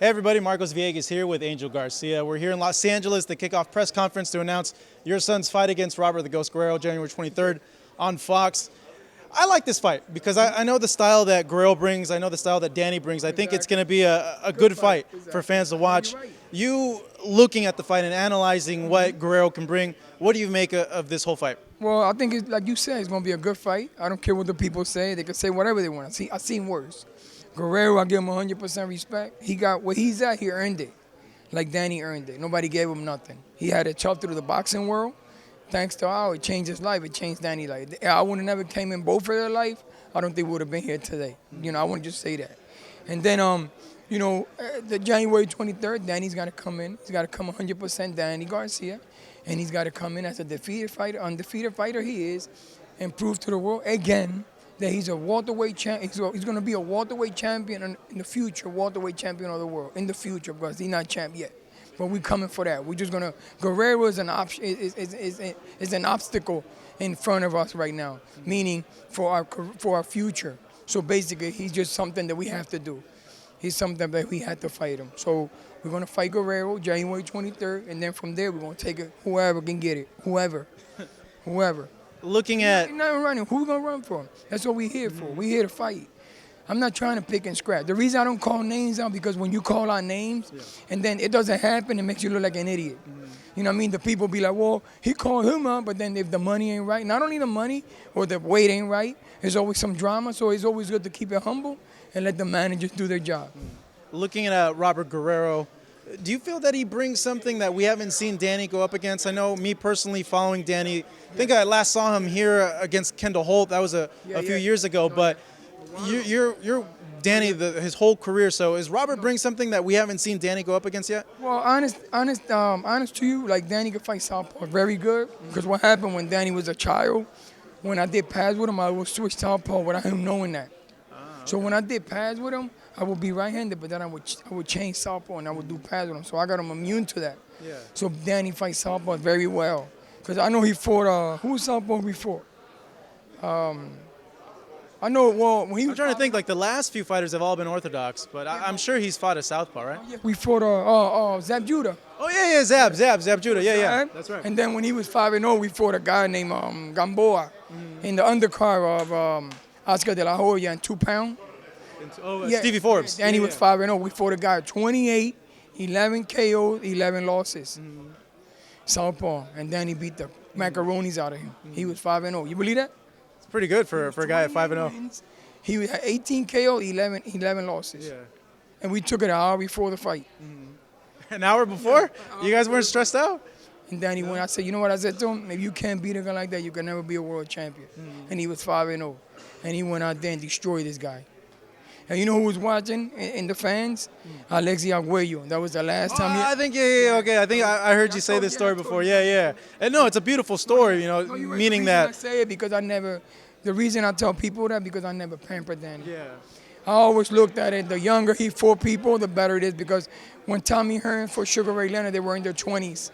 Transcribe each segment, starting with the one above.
Hey everybody, Marcos Villegas here with Angel Garcia. We're here in Los Angeles to kick off press conference to announce your son's fight against Robert the Ghost Guerrero, January 23rd on Fox. I like this fight because I know the style that Guerrero brings. I know the style that Danny brings. I think it's going to be a good fight for fans to watch. You looking at the fight and analyzing what Guerrero can bring, what do you make of this whole fight? Well, I think, like you said, it's going to be a good fight. I don't care what the people say. They can say whatever they want. I've seen worse. Guerrero, I give him 100% respect. He got where he's at, he earned it. Like Danny earned it. Nobody gave him nothing. He had a tough through the boxing world. Thanks to how it changed his life. It changed Danny's life. I would have never came in both for their life. I don't think we would have been here today. I want to just say that. And then, the January 23rd, Danny's got to come in. He's got to come 100% Danny Garcia. And he's got to come in as a undefeated fighter he is, and prove to the world again that he's a welterweight champ. He's going to be a welterweight champion in the future, welterweight champion of the world in the future, because he's not champ yet. But we're coming for that. We're just gonna. Guerrero is an option. Is an obstacle in front of us right now, meaning for our future. So basically, he's just something that we have to do. He's something that we had to fight him. So we're gonna fight Guerrero January 23rd, and then from there we're gonna take it. Whoever can get it. Whoever. Looking at He's not running. Who we gonna run for him? That's what we're here for. We're here to fight. I'm not trying to pick and scratch. The reason I don't call names out because when you call out names and then it doesn't happen, it makes you look like an idiot. You know what I mean? The people be like, well, he called him out, but then if the money ain't right, not only the money or the weight ain't right, there's always some drama, so it's always good to keep it humble and let the managers do their job. looking at Robert Guerrero, do you feel that he brings something that we haven't seen Danny go up against? I know me personally following Danny, I think I last saw him here against Kendall Holt. That was a few years ago, but you're Danny his whole career. So is Robert bring something that we haven't seen Danny go up against yet? Well, honest to you, like Danny could fight southpaw very good. Because what happened when Danny was a child, when I did pads with him, I would switch southpaw without him knowing that. So when I did pads with him, I would be right-handed, but then I would change southpaw and I would do pads with him. So I got him immune to that. Yeah. So Danny fights southpaw very well. Because I know he fought, who was southpaw before? I know, well, when he was... I'm trying to think, like the last few fighters have all been orthodox, but I'm sure he's fought a southpaw, right? Yeah, we fought Zab Judah. Oh, yeah, Zab Judah, yeah. That's right. And then when he was 5-0, we fought a guy named Gamboa in the undercard of Oscar de la Hoya in 2 pound. Stevie Forbes. And he was 5-0. We fought a guy at 28, 11 KOs, 11 losses. Southpaw. And then he beat the macaronis out of him. He was 5-0. You believe that? It's pretty good for a guy at 5-0. He had 18 KO, 11 losses. Yeah. And we took it an hour before the fight. An hour before? You guys weren't stressed out? And then I said, you know what I said to him? If you can't beat a guy like that, you can never be a world champion. And he was 5-0. And he went out there and destroyed this guy. And you know who was watching in the fans? Alexi Arguello. That was the last time. I think, okay. I think I heard you say this story before. Yeah. And no, it's a beautiful story, meaning that. I say it because the reason I tell people that because I never pampered Danny. Yeah. I always looked at it, the younger he fought people, the better it is because when Tommy Hearn fought Sugar Ray Leonard, they were in their 20s.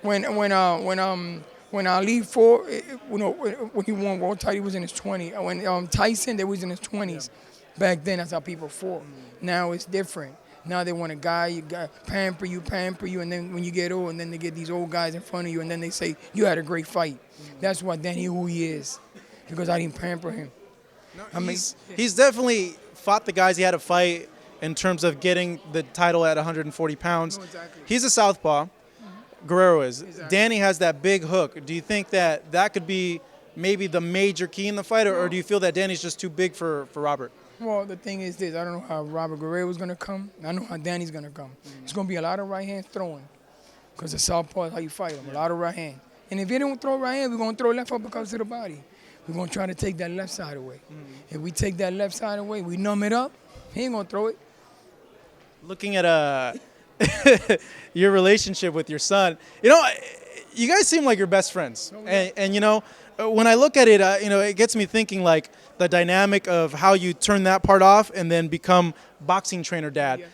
When Ali fought, when he won world title, he was in his 20s. When Tyson, they was in his 20s. Back then, that's how people fought. Now it's different. Now they want a guy, you got pamper you, and then when you get old, and then they get these old guys in front of you, and then they say, you had a great fight. That's why Danny who he is, because I didn't pamper him. No, he's definitely fought the guys he had to fight in terms of getting the title at 140 pounds. No, exactly. He's a southpaw. Guerrero is. Exactly. Danny has that big hook. Do you think that could be maybe the major key in the fight, or do you feel that Danny's just too big for Robert? Well, the thing is this. I don't know how Robert Guerrero is going to come. I know how Danny's going to come. It's going to be a lot of right hand throwing because the southpaw is how you fight him, a lot of right hand. And if you don't throw right hand, we're going to throw left uppercuts to the body. We're going to try to take that left side away. If we take that left side away, we numb it up, he ain't going to throw it. Looking at your relationship with your son, you guys seem like you're best friends. And when I look at it, it gets me thinking like the dynamic of how you turn that part off and then become boxing trainer dad.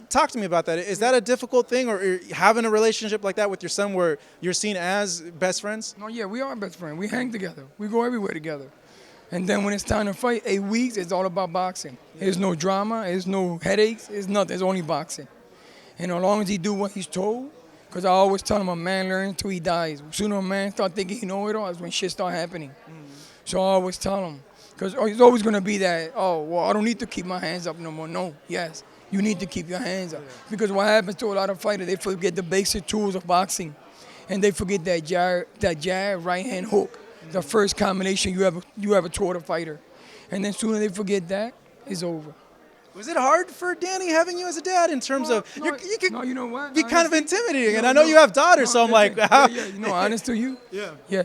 Talk to me about that. Is that a difficult thing, or having a relationship like that with your son where you're seen as best friends? No, yeah, we are best friends. We hang together. We go everywhere together. And then when it's time to fight, 8 weeks, it's all about boxing. There's no drama, there's no headaches, there's nothing. It's only boxing. And as long as he do what he's told, because I always tell him a man learns until he dies. Sooner a man start thinking he know it all is when shit start happening. So I always tell him, because it's always going to be that, oh, well, I don't need to keep my hands up no more. No, yes, you need to keep your hands up. Because what happens to a lot of fighters, they forget the basic tools of boxing. And they forget that jab, right-hand hook, the first combination you ever taught a fighter. And then sooner they forget that, it's over. Was it hard for Danny having you as a dad in terms of you could you know what? be kind of intimidating, and I know you have daughters, so I'm like, how? Yeah, you know, honest to you, Yeah.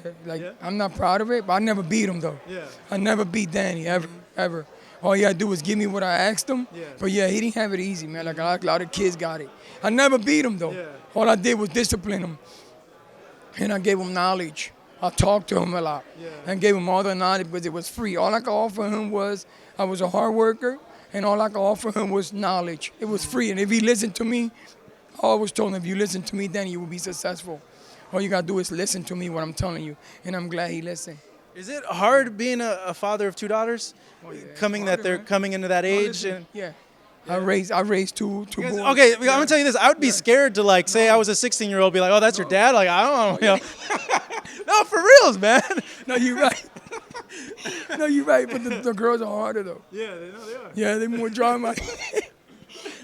I'm not proud of it, but I never beat him though. Yeah. I never beat Danny ever. All he had to do was give me what I asked him. Yeah. But yeah, he didn't have it easy, man. Like a lot of kids got it. I never beat him though. Yeah. All I did was discipline him, and I gave him knowledge. I talked to him a lot and gave him all the knowledge because it was free. All I could offer him was I was a hard worker, and all I could offer him was knowledge. It was free, and if he listened to me, I always told him, if you listen to me, then you will be successful. All you got to do is listen to me, what I'm telling you, and I'm glad he listened. Is it hard being a father of two daughters, they're coming into that age? And Yeah. I raised two boys. okay, I'm gonna tell you this. I would be scared to like say I was a 16-year-old, be like, oh, that's your dad. Like I don't know. No, for reals, man. No, you're right. No, you're right. But the girls are harder though. Yeah, they know they are. Yeah, they're more drama.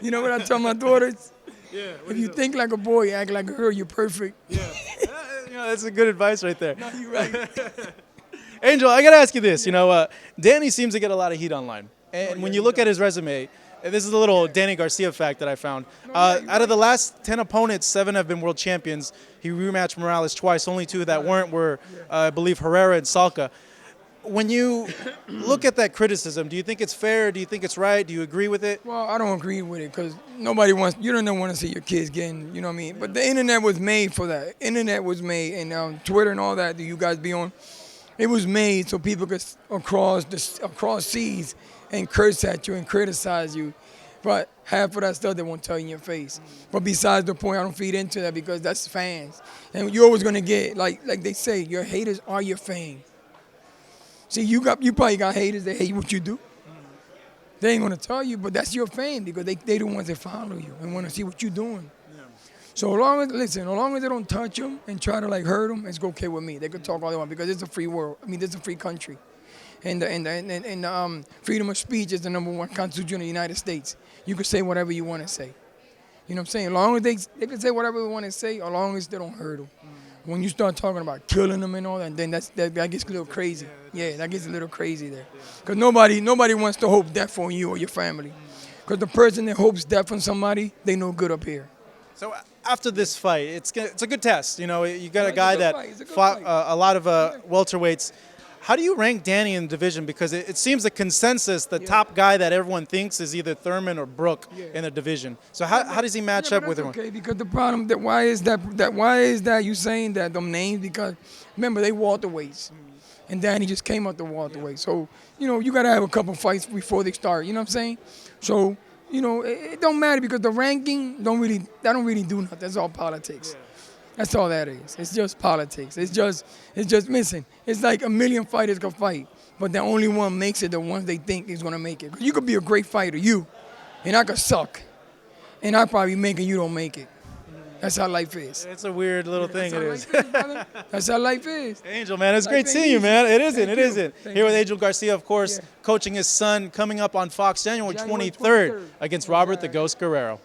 You know what I tell my daughters? Yeah. If you think like a boy, act like a girl, you're perfect. Yeah. That's a good advice right there. No, you're right. Angel, I gotta ask you this. Danny seems to get a lot of heat online, and when you look at his resume, and this is a little Danny Garcia fact that I found. Out of the last 10 opponents, 7 have been world champions. He rematched Morales twice. Only 2 that weren't were, I believe, Herrera and Salka. When you look at that criticism, do you think it's fair? Do you think it's right? Do you agree with it? Well, I don't agree with it because you don't want to see your kids getting, you know what I mean? But the internet was made for that. Internet was made, and Twitter and all that you guys be on, it was made so people could across seas and curse at you and criticize you. But half of that stuff they won't tell you in your face. But besides the point, I don't feed into that because that's fans. And you're always going to get, like they say, your haters are your fans. See, you probably got haters that hate what you do. They ain't going to tell you, but that's your fan because they the ones that follow you and want to see what you're doing. Yeah. So as long as they don't touch them and try to hurt them, it's okay with me. They could talk all they want because it's a free world. I mean, it's a free country. And freedom of speech is the #1 constitution of the United States. You can say whatever you want to say. You know what I'm saying? As long as they can say whatever they want to say, as long as they don't hurt them. When you start talking about killing them and all that, then that gets a little crazy. Yeah, that gets a little crazy there. Because nobody wants to hope death on you or your family. Because the person that hopes death on somebody, they no good up here. So after this fight, it's a good test. You got a guy that fought a lot of welterweights. How do you rank Danny in the division? Because it seems the consensus, the top guy that everyone thinks is either Thurman or Brook in the division. So how does he match up with everyone? Okay, because the problem why is that you saying that them names? Because remember they welterweights, and Danny just came up the welterweight. So you gotta have a couple fights before they start. You know what I'm saying? So it don't matter because the ranking don't really do nothing. That's all politics. Yeah. That's all that is. It's just politics. It's just missing. It's like a million fighters can fight, but the only one makes it the ones they think is gonna make it. You could be a great fighter, and I could suck, and I probably make it, you don't make it. That's how life is. It's a weird little thing, it is. That's how life is. Angel, man, it's great seeing you, man. It isn't. Here with Angel Garcia, of course, coaching his son, coming up on Fox January 23rd against Robert the Ghost Guerrero.